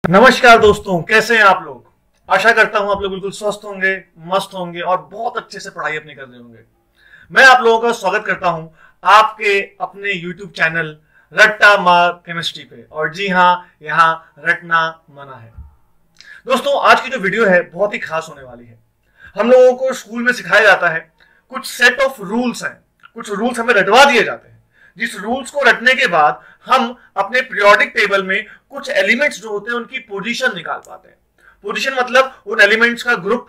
नमस्कार दोस्तों, कैसे हैं आप लोग। आशा करता हूं आप लोग बिल्कुल स्वस्थ होंगे, मस्त होंगे और बहुत अच्छे से पढ़ाई अपनी कर रहे होंगे। मैं आप लोगों का स्वागत करता हूं आपके अपने YouTube चैनल रट्टा मार केमिस्ट्री पे। और जी हां, यहां रटना मना है। दोस्तों, आज की जो वीडियो है बहुत ही खास होने वाली है। हम लोगों को स्कूल में सिखाया जाता है, कुछ सेट ऑफ रूल्स हैं, कुछ रूल्स हमें रटवा दिए जाते हैं। जिस रूल्स को रटने के बाद हम अपने पीरियोडिक टेबल में कुछ एलिमेंट्स जो होते हैं उनकी पोजीशन निकाल पाते हैं। पोजीशन मतलब उन एलिमेंट्स का ग्रुप,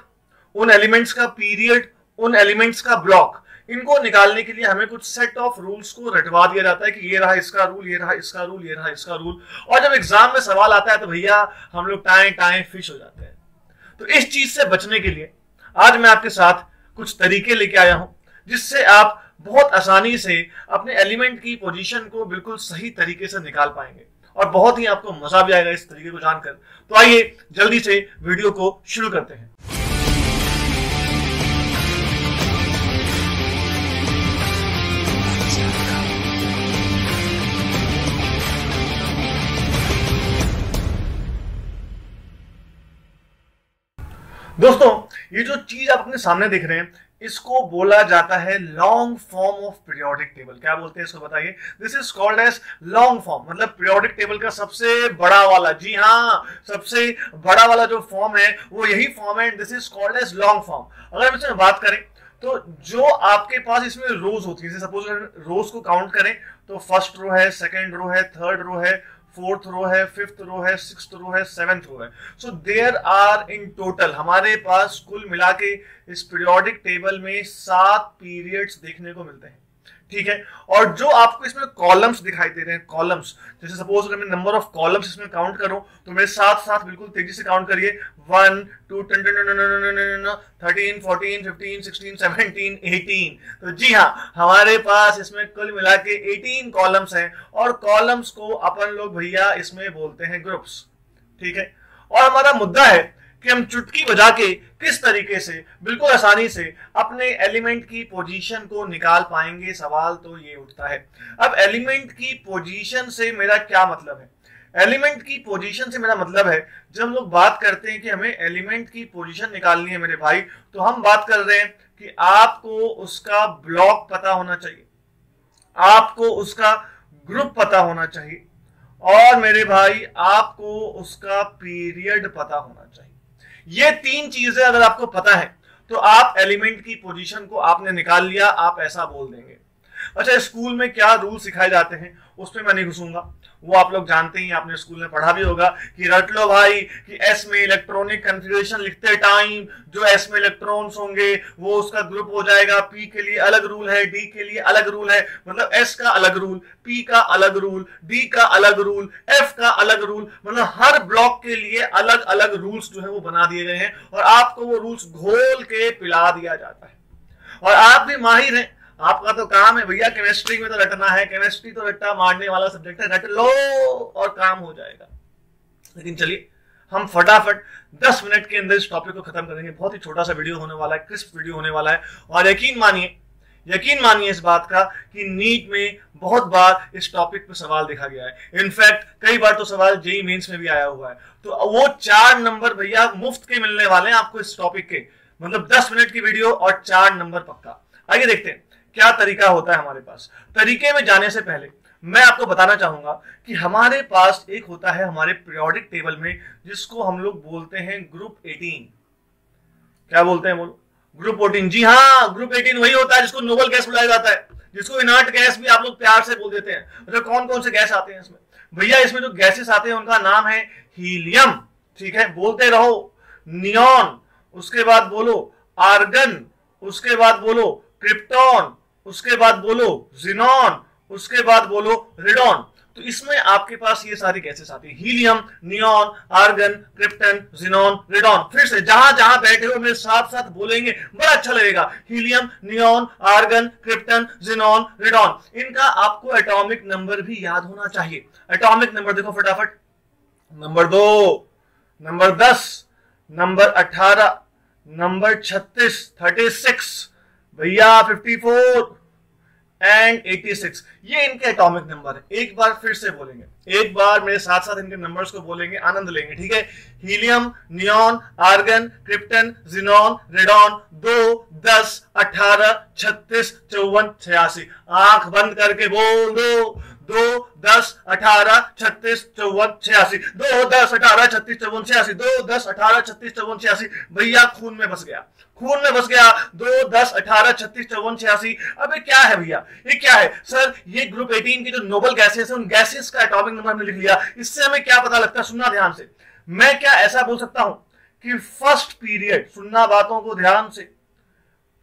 उन एलिमेंट्स का पीरियड, उन एलिमेंट्स का ब्लॉक। इनको निकालने के लिए हमें कुछ सेट ऑफ रूल्स को रटवा दिया जाता है कि ये रहा इसका रूल, ये रहा इसका रूल, ये रहा इसका रूल। और जब एग्जाम में सवाल आता है तो भैया हम लोग टाएं टाएं फिश हो जाते हैं। तो इस चीज से बचने के लिए आज मैं आपके साथ कुछ तरीके लेके आया हूं, जिससे आप बहुत आसानी से अपने एलिमेंट की पोजीशन को बिल्कुल सही तरीके से निकाल पाएंगे और बहुत ही आपको मजा भी आएगा इस तरीके को जानकर। तो आइए जल्दी से वीडियो को शुरू करते हैं। दोस्तों, ये जो चीज आप अपने सामने देख रहे हैं इसको बोला जाता है long form of periodic table. क्या बोलते हैं इसको बताइए। This is called as long form, मतलब पीरियोडिक टेबल का सबसे बड़ा वाला, जी हाँ, सबसे बड़ा वाला जो फॉर्म है वो यही फॉर्म है। This is called as long form. अगर हम इसमें बात करें तो जो आपके पास इसमें रोज होती है, जैसे सपोज रोज को काउंट करें तो फर्स्ट रो है, सेकेंड रो है, थर्ड रो है, फोर्थ रो है, फिफ्थ रो है, सिक्स्थ रो है, सेवेंथ रो है। So there are in total हमारे पास कुल मिला के इस पीरियोडिक टेबल में 7 पीरियड्स देखने को मिलते हैं। ठीक है। और जो आपको इसमें कॉलम्स दिखाई दे रहे हैं, कॉलम्स, जैसे सपोज अगर मैं नंबर ऑफ कॉलम्स इसमें काउंट करूं तो मेरे साथ साथ बिल्कुल तेजी से काउंट करिए। 1 2 10 13 14 15 16 17 18। तो जी हाँ, हमारे पास इसमें कुल मिला के 18 कॉलम्स हैं और कॉलम्स को अपन लोग भैया इसमें बोलते हैं ग्रुप्स। ठीक है। और हमारा मुद्दा है कि हम चुटकी बजा के किस तरीके से बिल्कुल आसानी से अपने एलिमेंट की पोजीशन को निकाल पाएंगे। सवाल तो ये उठता है। अब एलिमेंट की पोजीशन से मेरा क्या मतलब है। एलिमेंट की पोजीशन से मेरा मतलब है, जब हम लोग बात करते हैं कि हमें एलिमेंट की पोजीशन निकालनी है मेरे भाई, तो हम बात कर रहे हैं कि आपको उसका ब्लॉक पता होना चाहिए, आपको उसका ग्रुप पता होना चाहिए और मेरे भाई आपको उसका पीरियड पता होना चाहिए। ये 3 चीजें अगर आपको पता है तो आप एलिमेंट की पोजीशन को आपने निकाल लिया, आप ऐसा बोल देंगे। अच्छा, स्कूल में क्या रूल सिखाए जाते हैं उस पर मैं नहीं घुसूंगा, वो आप लोग जानते ही, आपने स्कूल में पढ़ा भी होगा कि रट लो भाई कि एस में इलेक्ट्रॉनिक कन्फिगरेशन लिखते टाइम जो एस में इलेक्ट्रॉन्स होंगे वो उसका ग्रुप हो जाएगा। पी के लिए अलग रूल है, डी के लिए अलग रूल है, मतलब एस का अलग रूल, पी का अलग रूल, डी का अलग रूल, एफ का अलग रूल, मतलब हर ब्लॉक के लिए अलग अलग रूल्स जो है वो बना दिए गए हैं और आपको वो रूल्स घोल के पिला दिया जाता है। और आप भी माहिर हैं, आपका तो काम है भैया, केमिस्ट्री में तो रटना है, केमिस्ट्री तो रट्टा मारने वाला सब्जेक्ट है, रट लो और काम हो जाएगा। लेकिन चलिए हम फटाफट 10 मिनट के अंदर इस टॉपिक को खत्म करेंगे। बहुत ही छोटा सा वीडियो होने वाला है, क्रिस्प वीडियो होने वाला है। और यकीन मानिए इस बात का कि नीट में बहुत बार इस टॉपिक पे सवाल देखा गया है। इनफैक्ट कई बार तो सवाल जेईई मेंस में भी आया हुआ है। तो वो 4 नंबर भैया मुफ्त के मिलने वाले हैं आपको इस टॉपिक के, मतलब 10 मिनट की वीडियो और 4 नंबर पक्का। आइए देखते हैं क्या तरीका होता है हमारे पास। तरीके में जाने से पहले मैं आपको बताना चाहूंगा कि हमारे पास एक होता है हमारे पीरियोडिक टेबल में, जिसको हम लोग बोलते हैं ग्रुप 18। क्या बोलते हैं बोलो? ग्रुप 18। जी हाँ, ग्रुप 18 वही होता है जिसको नोबल गैस बुलाया जाता है, जिसको इनर्ट गैस भी आप लोग प्यार से बोल देते हैं। मतलब कौन कौन से गैस आते हैं इसमें भैया? इसमें जो गैसेस आते हैं उनका नाम है हीलियम। ठीक है, बोलते रहो। नियॉन, उसके बाद बोलो आर्गन, उसके बाद बोलो क्रिप्टॉन, उसके बाद बोलो जिनॉन, उसके बाद बोलो रेडॉन। तो इसमें आपके पास ये सारी गैसेस आती है, helium, neon, argon, krypton, xenon, radon. फिर से जहां जहां बैठे हो मेरे साथ साथ बोलेंगे, बड़ा अच्छा लगेगा। Helium, neon, argon, krypton, xenon, radon. इनका आपको एटॉमिक नंबर भी याद होना चाहिए। एटॉमिक नंबर देखो फटाफट। नंबर 2, नंबर 10, नंबर 18, नंबर 36, 36 भैया, 54 एंड 86। ये इनके एटॉमिक नंबर है। एक बार फिर से बोलेंगे, एक बार मेरे साथ साथ इनके नंबर्स को बोलेंगे, आनंद लेंगे, ठीक है। Helium, neon, argon, krypton, xenon, radon, 2, 10, 18, 36, 54, 86। आंख बंद करके बोल दो, 2, 10, 18, 36, 54, 86, 2, 10, 18, 36, 54, 86, 2, 10, 18, 36, 54, 86। भैया खून में बस गया, खून में बस गया। 2, 10, 18, 36, 54, 86। अबे क्या है भैया, ये क्या है सर? ये ग्रुप 18 की जो नोबल गैसेस है उन गैसेस का एटॉमिक नंबर हमने लिख लिया। इससे हमें क्या पता लगता है? सुनना ध्यान से। मैं क्या ऐसा बोल सकता हूं कि फर्स्ट पीरियड, सुनना बातों को ध्यान से,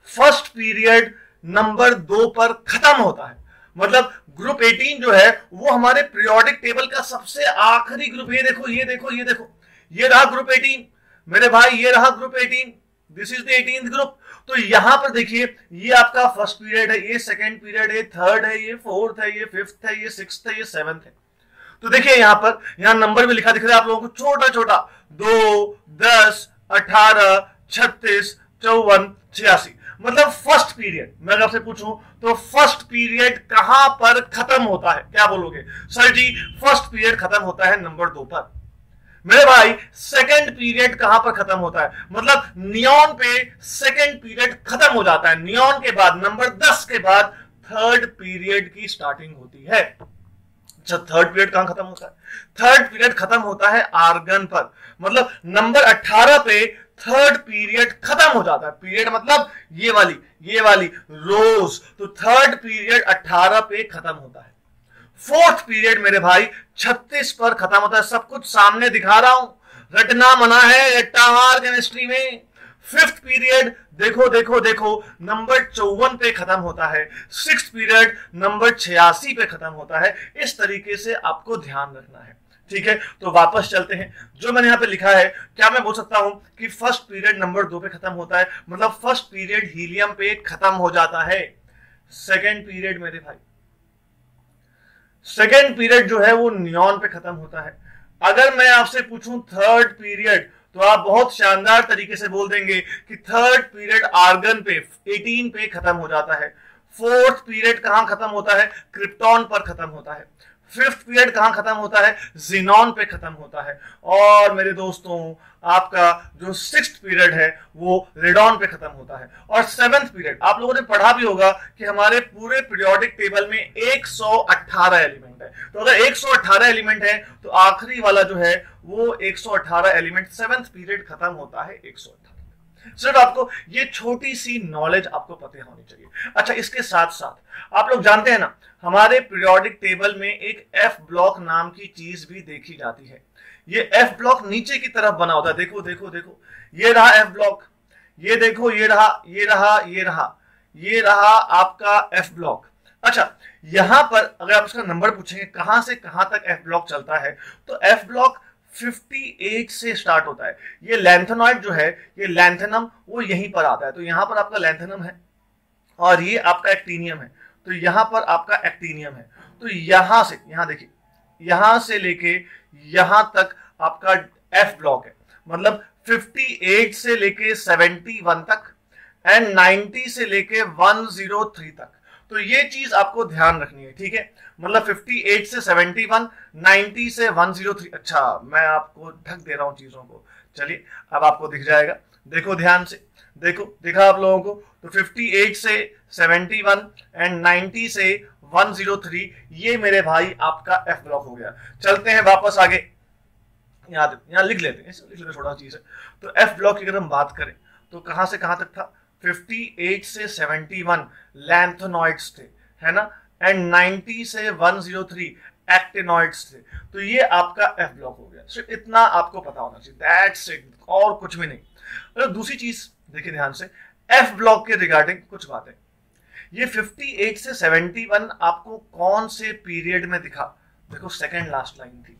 फर्स्ट पीरियड नंबर 2 पर खत्म होता है। मतलब ग्रुप 18 जो है वो हमारे पीरियोडिक टेबल का सबसे आखिरी ग्रुप। ये देखो, ये देखो, ये देखो, ये रहा ग्रुप 18 मेरे भाई, ये रहा group 18। This is the 18th group. तो यहां पर देखिए, ये आपका फर्स्ट पीरियड है, ये सेकंड पीरियड है, थर्ड है, ये फोर्थ है, ये फिफ्थ है, ये सिक्स्थ है, ये सेवंथ है। तो देखिए यहां पर, यहां नंबर भी लिखा दिख रहा है आप लोगों को, छोटा छोटा, 2, 10, 18, 36, 54, 86। मतलब फर्स्ट पीरियड, मैं आपसे पूछूं तो फर्स्ट पीरियड कहां पर खत्म होता है? क्या बोलोगे सर जी? फर्स्ट पीरियड खत्म होता है नंबर 2 पर। मेरे भाई सेकंड पीरियड कहां पर खत्म होता है? मतलब नियॉन पे सेकंड पीरियड खत्म हो जाता है। नियॉन के बाद, नंबर 10 के बाद थर्ड पीरियड की स्टार्टिंग होती है। अच्छा, थर्ड पीरियड कहां खत्म होता है? थर्ड पीरियड खत्म होता है आर्गन पर। मतलब नंबर 18 पे थर्ड पीरियड खत्म हो जाता है। पीरियड मतलब ये वाली रोज। तो थर्ड पीरियड 18 पे खत्म होता है। फोर्थ पीरियड मेरे भाई 36 पर खत्म होता है। सब कुछ सामने दिखा रहा हूं, रटना मना है रट्टाहार केमिस्ट्री में। फिफ्थ पीरियड देखो देखो देखो, नंबर 54 पे खत्म होता है। सिक्स्थ पीरियड नंबर 86 पे खत्म होता है। इस तरीके से आपको ध्यान रखना है, ठीक है। तो वापस चलते हैं, जो मैंने यहां पे लिखा है, क्या मैं बोल सकता हूं कि फर्स्ट पीरियड नंबर 2 पे खत्म होता है? मतलब फर्स्ट पीरियड हीलियम पे खत्म हो जाता है। सेकेंड पीरियड मेरे भाई, सेकेंड पीरियड जो है वो नियॉन पे खत्म होता है। अगर मैं आपसे पूछूं थर्ड पीरियड, तो आप बहुत शानदार तरीके से बोल देंगे कि थर्ड पीरियड आर्गन पे 18 पे खत्म हो जाता है। फोर्थ पीरियड कहां खत्म होता है? क्रिप्टॉन पर खत्म होता है। फिफ्थ पीरियड कहां खत्म होता है? जिनॉन पे खत्म होता है। और मेरे दोस्तों, आपका जो सिक्स्थ पीरियड है वो रेडॉन पे खत्म होता है। और सेवेंथ पीरियड, आप लोगों ने पढ़ा भी होगा कि हमारे पूरे पीरियोडिक टेबल में 118 एलिमेंट है। तो अगर 118 एलिमेंट है तो आखिरी वाला जो है वो 118 एलिमेंट, सेवेंथ पीरियड खत्म होता है 118। सिर्फ आपको ये छोटी सी नॉलेज आपको पता होनी चाहिए। अच्छा, इसके साथ साथ आप लोग जानते हैं ना, हमारे पीरियोडिक टेबल में एक एफ ब्लॉक नाम की चीज भी देखी जाती है। ये एफ ब्लॉक नीचे की तरफ बना होता है। देखो देखो देखो, ये रहा एफ ब्लॉक, ये देखो, ये रहा, ये रहा, ये रहा, ये रहा आपका एफ ब्लॉक। अच्छा, यहां पर अगर आप इसका नंबर पूछेंगे कहां से कहां तक एफ ब्लॉक चलता है, तो एफ ब्लॉक 58 से स्टार्ट होता है। ये लैंथेनॉइड जो है, ये लैंथेनम, वो यहीं पर आता है। तो यहां पर आपका लैंथेनम है और ये आपका एक्टीनियम है। तो यहां पर आपका एक्टीनियम है। तो यहां से, यहां देखिए, यहां से लेके यहां तक आपका एफ ब्लॉक है। मतलब 58 से लेके 71 तक एंड 90 से लेके 103 तक। तो ये चीज आपको ध्यान रखनी है, ठीक है। मतलब 58 से 71, 90 से 103। अच्छा, मैं आपको ढक दे रहा हूं चीजों को। चलिए, अब आपको दिख जाएगा। देखो ध्यान से, देखो, दिखा आप लोगों को। तो 58 से 71 एंड 90 से 103, ये मेरे भाई आपका एफ ब्लॉक हो गया। चलते हैं वापस आगे, यहाँ लिख लेते हैं, लिख लेते छोटा चीज है। तो एफ ब्लॉक की अगर हम बात करें तो कहां से कहां तक था? 58 से 71 लैंथेनॉइड्स थे, है ना, एंड 90 से 103 एक्टिनॉइड्स थे। तो ये आपका एफ ब्लॉक हो गया। सिर्फ इतना आपको पता होना चाहिए, दैट्स इट, और कुछ भी नहीं। तो दूसरी चीज देखिए ध्यान से, एफ ब्लॉक के रिगार्डिंग कुछ बातें। ये 58 से 71 आपको कौन से पीरियड में दिखा? देखो, सेकेंड लास्ट लाइन थी।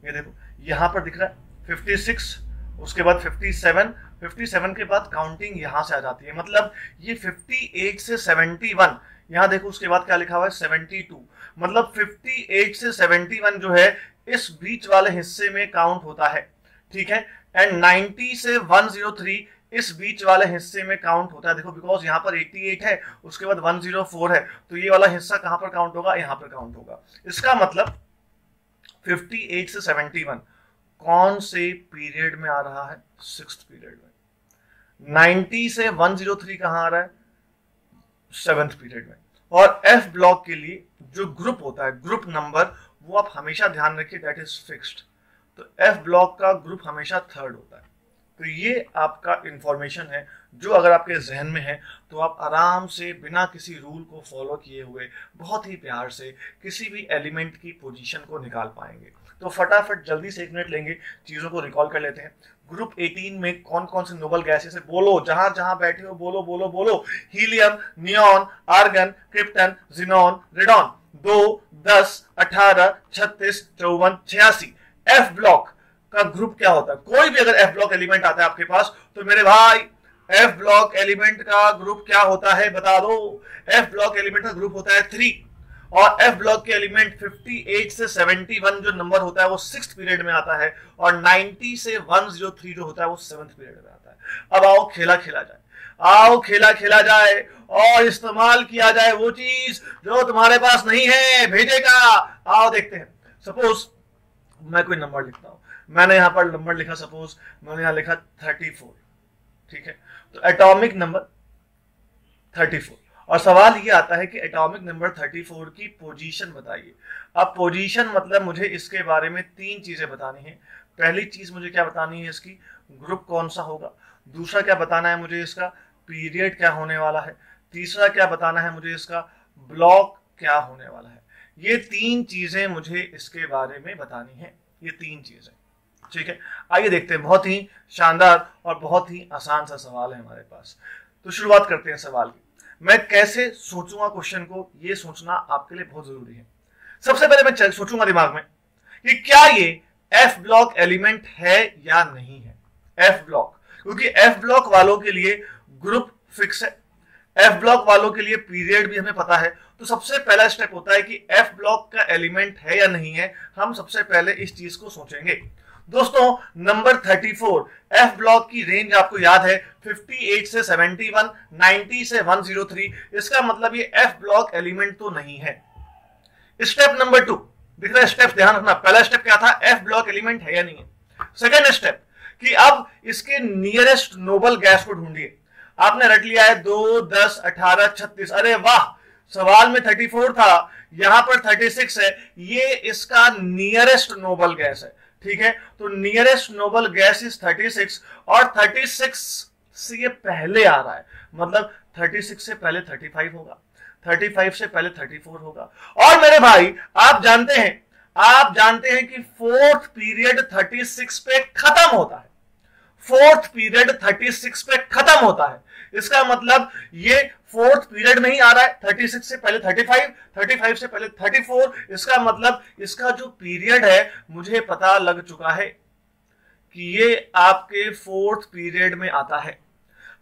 ये देखो, यहां पर दिख रहा है 56, उसके बाद 57, 57 के बाद काउंटिंग यहां से आ जाती है। मतलब ये 58 से 71, यहां देखो उसके बाद क्या लिखा हुआ है 72। मतलब 58 से 71 जो है इस बीच वाले हिस्से में काउंट होता है, ठीक है। एंड 90 से 103 इस बीच वाले हिस्से में काउंट होता है। देखो, बिकॉज यहाँ पर 88 है, उसके बाद 104 है, तो ये वाला हिस्सा कहां पर काउंट होगा? यहाँ पर काउंट होगा। इसका मतलब 58 से 71 कौन से पीरियड में आ रहा है? 6th पीरियड में। 90 से 103 कहां आ रहा है? 7th पीरियड में। और एफ ब्लॉक के लिए जो ग्रुप होता है, ग्रुप नंबर, वो आप हमेशा ध्यान रखिए, दैट इज फिक्स्ड। तो एफ ब्लॉक का ग्रुप हमेशा 3rd होता है। तो ये आपका इंफॉर्मेशन है जो अगर आपके जहन में है तो आप आराम से बिना किसी रूल को फॉलो किए हुए बहुत ही प्यार से किसी भी एलिमेंट की पोजीशन को निकाल पाएंगे। तो फटाफट जल्दी से 1 मिनट लेंगे, चीजों को रिकॉल कर लेते हैं। ग्रुप 18 में कौन कौन से नोबल गैसेस है? बोलो, जहां जहां बैठे हो बोलो बोलो बोलो। Helium, neon, argon, krypton, xenon, radon. 2, 10, 18, 36, 54, 86। F block का ग्रुप क्या होता है? कोई भी अगर एफ ब्लॉक एलिमेंट आता है आपके पास तो मेरे भाई एफ ब्लॉक एलिमेंट का ग्रुप क्या होता है बता दो। एफ ब्लॉक एलिमेंट का ग्रुप होता है 3। और एफ ब्लॉक के एलिमेंट 58 से 71 जो नंबर होता है वो 6th पीरियड में आता है, और 90 से 103 जो होता है वो 7th पीरियड में आता है। अब आओ खेला खेला जाए, आओ खेला खेला जाए और इस्तेमाल किया जाए वो चीज जो तुम्हारे पास नहीं है, भेजेगा। आओ देखते हैं। सपोज मैं कोई नंबर लिखता हूं, मैंने यहां पर नंबर लिखा, सपोज मैंने यहां लिखा 34, ठीक है। तो एटॉमिक नंबर 34, और सवाल ये आता है कि एटॉमिक नंबर 34 की पोजीशन बताइए। अब पोजीशन मतलब मुझे इसके बारे में 3 चीजें बतानी है। पहली चीज मुझे क्या बतानी है, इसकी ग्रुप कौन सा होगा। दूसरा क्या बताना है मुझे, इसका पीरियड क्या होने वाला है। तीसरा क्या बताना है मुझे, इसका ब्लॉक क्या होने वाला है। ये 3 चीजें मुझे इसके बारे में बतानी है, ये 3 चीजें, ठीक है। आइए देखते हैं, बहुत ही शानदार और बहुत ही आसान सा सवाल है हमारे पास। तो शुरुआत करते हैं सवाल की। मैं कैसे सोचूंगा क्वेश्चन को, ये सोचना आपके लिए बहुत जरूरी है। सबसे पहले मैं सोचूंगा दिमाग में कि क्या ये एफ ब्लॉक एलिमेंट है या नहीं है। एफ ब्लॉक, क्योंकि एफ ब्लॉक वालों के लिए ग्रुप फिक्स है, एफ ब्लॉक वालों के लिए पीरियड भी हमें पता है। तो सबसे पहला स्टेप होता है कि एफ ब्लॉक का एलिमेंट है या नहीं है, हम सबसे पहले इस चीज को सोचेंगे। दोस्तों नंबर 34 एफ ब्लॉक की रेंज आपको याद है 58 से 71, 90 से 103। इसका मतलब ये एफ ब्लॉक एलिमेंट तो नहीं है। स्टेप नंबर 2 दिख रहा है, स्टेप ध्यान रखना। पहला स्टेप क्या था, एफ ब्लॉक एलिमेंट है या नहीं है। सेकेंड स्टेप कि अब इसके नियरेस्ट नोबल गैस को ढूंढिए। आपने रट लिया है 2, 10, 18, 36। अरे वाह, सवाल में 34 था, यहां पर 36 है, ये इसका नियरेस्ट नोबल गैस है, ठीक है। तो नियरेस्ट नोबल गैस इज 36, और 36 से ये पहले आ रहा है, मतलब 36 से पहले 35 होगा, 35 से पहले 34 होगा। और मेरे भाई आप जानते हैं कि 4th पीरियड 36 पे खत्म होता है। 4th पीरियड 36 पे खत्म होता है। इसका मतलब ये 4th पीरियड में ही आ रहा है। 36 से पहले 35, 35 से पहले 34। इसका मतलब इसका जो पीरियड है मुझे पता लग चुका है कि ये आपके 4th पीरियड में आता है।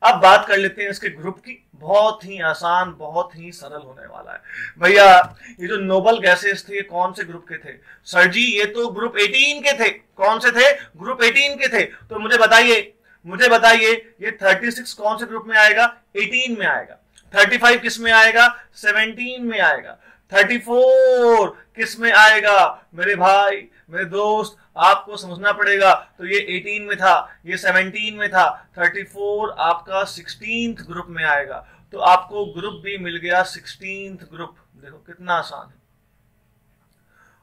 अब बात कर लेते हैं इसके ग्रुप की। बहुत ही आसान, बहुत ही सरल होने वाला है। भैया ये जो नोबल गैसेस थे कौन से ग्रुप के थे? सर जी ये तो ग्रुप 18 के थे। कौन से थे? ग्रुप 18 के थे। तो मुझे बताइए ये 36 कौन से ग्रुप में आएगा? 18 में आएगा। 35 किस में आएगा? 17 में आएगा। 34 किस में आएगा? मेरे भाई मेरे दोस्त आपको समझना पड़ेगा। तो ये 18 में था, ये 17 में था, 34 आपका 16th ग्रुप में आएगा। तो आपको ग्रुप भी मिल गया 16th ग्रुप। देखो कितना आसान है।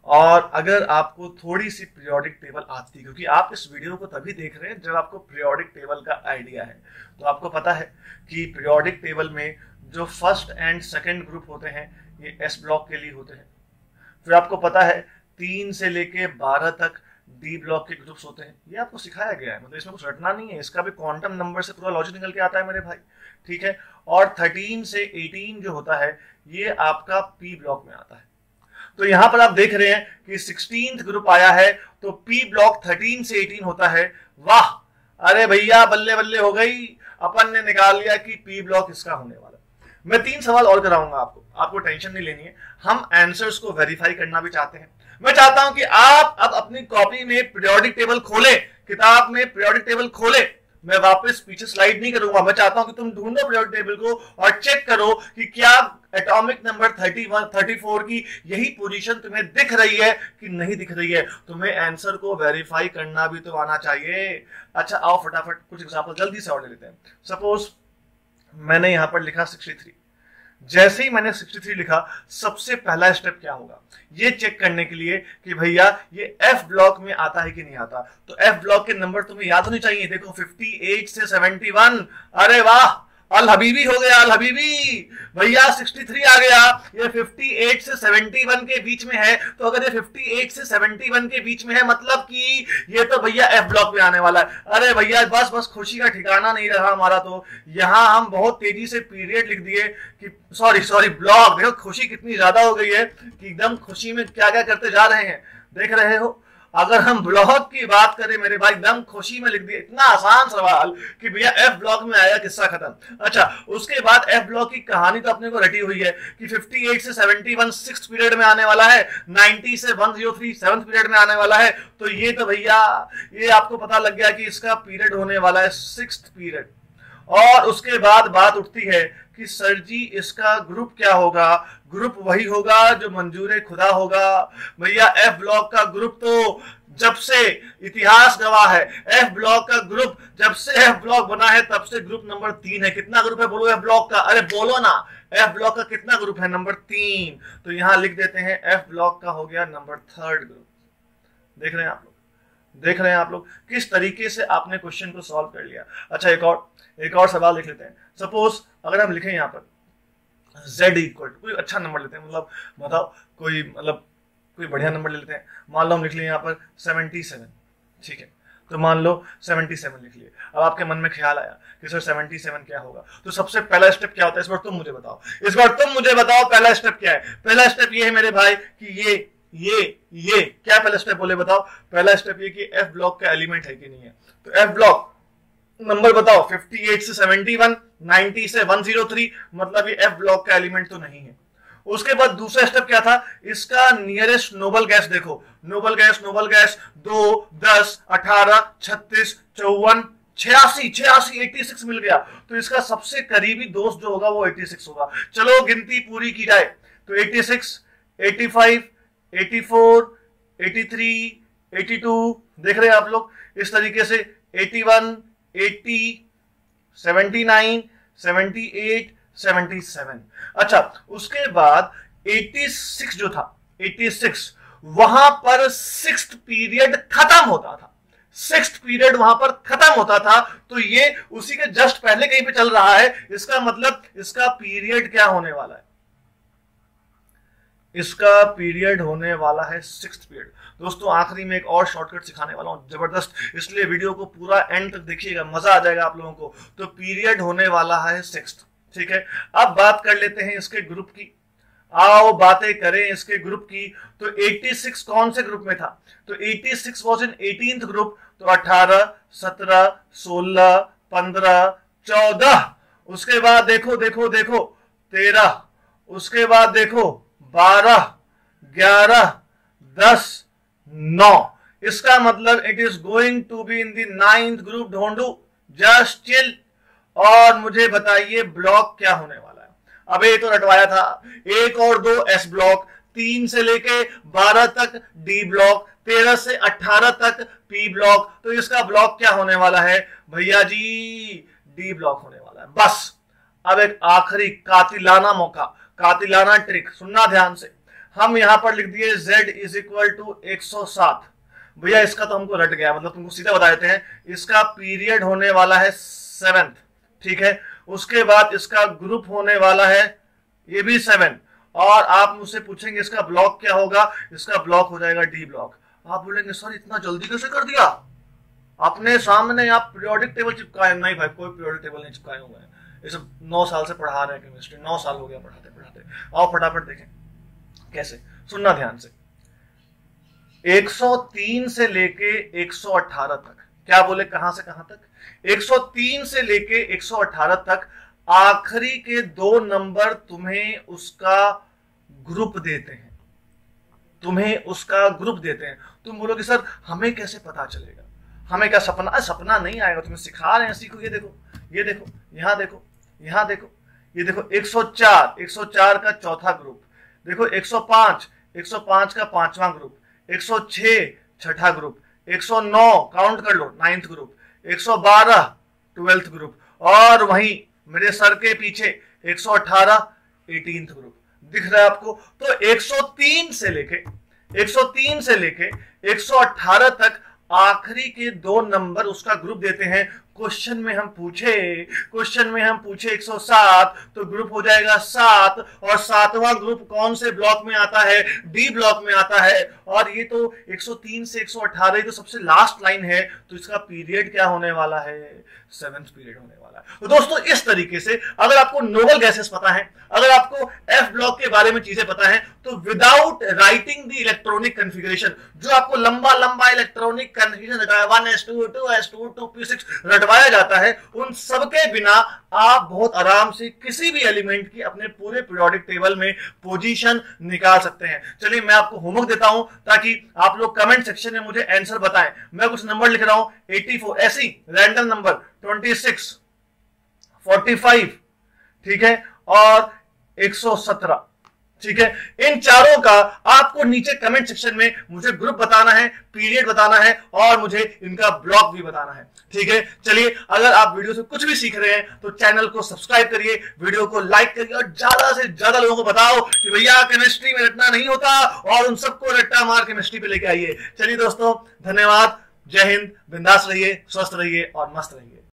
और अगर आपको थोड़ी सी पीरियोडिक टेबल आती, क्योंकि आप इस वीडियो को तभी देख रहे हैं जब आपको पीरियोडिक टेबल का आइडिया है, तो आपको पता है कि पीरियोडिक टेबल में जो फर्स्ट एंड सेकंड ग्रुप होते हैं ये एस ब्लॉक के लिए होते हैं। फिर आपको पता है 3 से लेके 12 तक डी ब्लॉक के ग्रुप्स होते हैं। ये आपको सिखाया गया है, मतलब इसमें कुछ रटना नहीं है। इसका भी क्वांटम नंबर से पूरा लॉजिक निकल के आता है मेरे भाई, ठीक है। और 13 से 18 जो होता है ये आपका पी ब्लॉक में आता है। तो यहां पर आप देख रहे हैं कि 16th ग्रुप आया है, तो पी ब्लॉक 13 से 18 होता है। वाह, अरे भैया बल्ले बल्ले हो गई, अपन ने निकाल लिया कि पी ब्लॉक इसका होने वाला। मैं 3 सवाल और कराऊंगा आपको टेंशन नहीं लेनी है। हम आंसर्स को वेरीफाई करना भी चाहते हैं। मैं चाहता हूं कि आप अब अपनी कॉपी में पीरियोडिक टेबल खोलें, किताब में पीरियोडिक टेबल खोलें मैं वापस पीछे स्लाइड नहीं करूंगा। मैं चाहता हूं कि तुम ढूंढो पीरियोडिक टेबल को और चेक करो कि क्या एटॉमिक नंबर 31 34 की यही पोजीशन तुम्हें दिख रही है कि नहीं दिख रही है। तुम्हें आंसर को वेरीफाई करना भी तो आना चाहिए। अच्छा आओ फटाफट कुछ एग्जांपल जल्दी से और ले लेते हैं। सपोज मैंने यहां पर लिखा 63। जैसे ही मैंने 63 लिखा, सबसे पहला स्टेप क्या होगा, ये चेक करने के लिए कि भैया ये एफ ब्लॉक में आता है कि नहीं आता। तो एफ ब्लॉक के नंबर तुम्हें याद होने चाहिए। देखो 58 से 71, अरे वाह, अल हबीबी हो गया, अल हबीबी भैया 63 आ गया। ये 58 से 71 के बीच में है। तो अगर ये 58 से 71 के बीच में है, मतलब कि ये तो भैया एफ ब्लॉक में आने वाला है। अरे भैया बस बस खुशी का ठिकाना नहीं रहा हमारा। तो यहां हम बहुत तेजी से पीरियड लिख दिए कि सॉरी ब्लॉक। देखो खुशी कितनी ज्यादा हो गई है कि एकदम खुशी में क्या क्या करते जा रहे हैं, देख रहे हो। अगर हम ब्लॉक की बात करें मेरे भाई, एकदम खुशी में लिख दिया। इतना आसान सवाल कि भैया एफ ब्लॉक में आया, किस्सा खत्म। अच्छा उसके बाद एफ ब्लॉक की कहानी तो अपने को रटी हुई है कि 58 से 71 सिक्स्थ पीरियड में आने वाला है, 90 से 103 सेवंथ पीरियड में आने वाला है। तो ये तो भैया ये आपको पता लग गया कि इसका पीरियड होने वाला है सिक्स्थ पीरियड। और उसके बाद बात उठती है कि सर जी इसका ग्रुप क्या होगा। ग्रुप वही होगा जो मंजूर खुदा होगा। भैया एफ ब्लॉक का ग्रुप तो जब से इतिहास गवाह है, एफ ब्लॉक का ग्रुप जब से एफ ब्लॉक बना है तब से ग्रुप नंबर 3 है। कितना ग्रुप है बोलो एफ ब्लॉक का, अरे बोलो ना, एफ ब्लॉक का कितना ग्रुप है, नंबर 3। तो यहां लिख देते हैं एफ ब्लॉक का हो गया नंबर 3rd ग्रुप। देख रहे हैं आप लोग किस तरीके से आपने क्वेश्चन को सॉल्व कर लिया। अच्छा एक और सवाल लिख लेते हैं। सपोज अगर हम लिखें यहाँ पर z इक्वल टू, कोई अच्छा नंबर लेते हैं, मतलब बताओ कोई बढ़िया नंबर ले लेते हैं। मान लो हम लिख लिए यहाँ पर 77, ठीक है। तो मान लो 77 लिख लिए। अब आपके मन में ख्याल आया कि सर 77 क्या होगा। तो सबसे पहला स्टेप क्या होता है, इस बार तुम मुझे बताओ पहला स्टेप क्या है। पहला स्टेप ये है मेरे भाई कि ये क्या पहला स्टेप बोले बताओ। पहला स्टेप ये कि एफ ब्लॉक का एलिमेंट है कि नहीं है। तो एफ ब्लॉक नंबर बताओ 58 से 71, 90 से 103, मतलब ये एफ ब्लॉक का एलिमेंट तो नहीं है। उसके बाद दूसरा स्टेप क्या था, इसका नियरेस्ट नोबल गैस देखो। नोबल गैस 2, 10, 18, 36, 54, 86 86 मिल गया। तो इसका सबसे करीबी दोस्त जो होगा वो 86 होगा। चलो गिनती पूरी की जाए तो 86, 85, 84, 83, 82, देख रहे हैं आप लोग इस तरीके से 81, 80, 79, 78, 77। अच्छा उसके बाद 86 जो था, 86 वहां पर सिक्स्थ पीरियड खत्म होता था। सिक्स्थ पीरियड वहां पर खत्म होता था। तो ये उसी के जस्ट पहले कहीं पे चल रहा है। इसका मतलब इसका पीरियड क्या होने वाला है, इसका पीरियड होने वाला है सिक्स्थ पीरियड। दोस्तों आखिरी में एक और शॉर्टकट सिखाने वाला हूं जबरदस्त, इसलिए वीडियो को पूरा एंड तक देखिएगा, मजा आ जाएगा आप लोगों को। तो पीरियड होने वाला है सिक्स्थ, ठीक है। अब बात कर लेते हैं इसके ग्रुप की। आओ बातें करें इसके ग्रुप की। तो 86 कौन से ग्रुप में था, तो 86 वॉज इन 18th ग्रुप। तो 18, 17, 16, 15, 14, उसके बाद देखो 13, उसके बाद देखो 12, 11, 10, 9। इसका मतलब it is going to be in the 9th group. ढूंढू जस्ट चिल और मुझे बताइए ब्लॉक क्या होने वाला है। अबे तो रटवाया था 1 और 2 एस ब्लॉक, 3 से लेके 12 तक डी ब्लॉक, 13 से 18 तक पी ब्लॉक। तो इसका ब्लॉक क्या होने वाला है भैया जी, डी ब्लॉक होने वाला है। बस अब एक आखिरी कातिलाना मौका, कातिलाना ट्रिक, सुनना ध्यान से। हम यहां पर लिख दिए z इज इक्वल टू 107। भैया इसका तो हमको रट गया, मतलब तुमको सीधा बता देते हैं। इसका पीरियड होने वाला है 7th, ठीक है। उसके बाद इसका ग्रुप होने वाला है ये भी 7। और आप मुझसे पूछेंगे इसका ब्लॉक क्या होगा, इसका ब्लॉक हो जाएगा डी ब्लॉक। आप बोलेंगे सर इतना जल्दी कैसे कर दिया, अपने सामने आप पीरियोडिक टेबल चिपकाए। नहीं भाई कोई पीरियोडिक टेबल नहीं चिपकाए हुए हैं, ये सब 9 साल से पढ़ा रहे हैं केमिस्ट्री, 9 साल हो गया पढ़ाते पढ़ाते। आओ फटाफट देखें कैसे, सुनना ध्यान से। 103 से लेके 118 तक, क्या बोले कहां से कहां तक, 103 से लेके 118 तक आखिरी के 2 नंबर तुम्हें उसका ग्रुप देते हैं, तुम्हें उसका ग्रुप देते हैं। तुम बोलोगे सर हमें कैसे पता चलेगा, हमें क्या सपना, सपना नहीं आएगा, तुम्हें सिखा रहे हैं, सीखो। ये देखो, ये देखो, यहाँ देखो, यहाँ देखो, ये देखो 104, 104 का चौथा ग्रुप, देखो 105, 105 का पांचवा ग्रुप, 106 छठा ग्रुप, 109 काउंट कर लो 9th ग्रुप, 112 12th ग्रुप, और वहीं मेरे सर के पीछे 118 18th ग्रुप। दिख रहा है आपको? तो 103 से लेके 118 तक आखिरी के 2 नंबर उसका ग्रुप देते हैं। क्वेश्चन में हम पूछे 107, तो ग्रुप हो जाएगा 7, और 7वां ग्रुप कौन से ब्लॉक में आता है? डी ब्लॉक में आता है। और ये तो 103 से 118 तो सबसे लास्ट लाइन है, तो इसका पीरियड क्या होने वाला है? 7th पीरियड होने वाला है। तो दोस्तों इस तरीके से अगर आपको नोबल गैसेस पता है, अगर आपको एफ ब्लॉक के बारे में चीजें पता है, तो without writing the electronic configuration, जो आपको लंबा लंबा electronic configuration 1s2 2s2 2p6 रटवाया जाता है, उन सबके बिना आप बहुत आराम से किसी भी एलिमेंट की अपने पूरे पीरियोडिक टेबल में पोजीशन निकाल सकते हैं। चलिए मैं आपको होमवर्क देता हूं ताकि आप लोग कमेंट सेक्शन में मुझे आंसर बताएं। मैं कुछ नंबर लिख रहा हूं, 84 ऐसी रैंडम नंबर, 26 45, ठीक है, और 117, ठीक है। इन चारों का आपको नीचे कमेंट सेक्शन में मुझे ग्रुप बताना है, पीरियड बताना है, और मुझे इनका ब्लॉक भी बताना है, ठीक है। चलिए, अगर आप वीडियो से कुछ भी सीख रहे हैं तो चैनल को सब्सक्राइब करिए, वीडियो को लाइक करिए, और ज्यादा से ज्यादा लोगों को बताओ कि भैया केमिस्ट्री में रटना नहीं होता, और उन सबको रट्टा मार केमिस्ट्री पे लेके आइए। चलिए दोस्तों, धन्यवाद, जय हिंद, बिंदास रहिए, स्वस्थ रहिए और मस्त रहिए।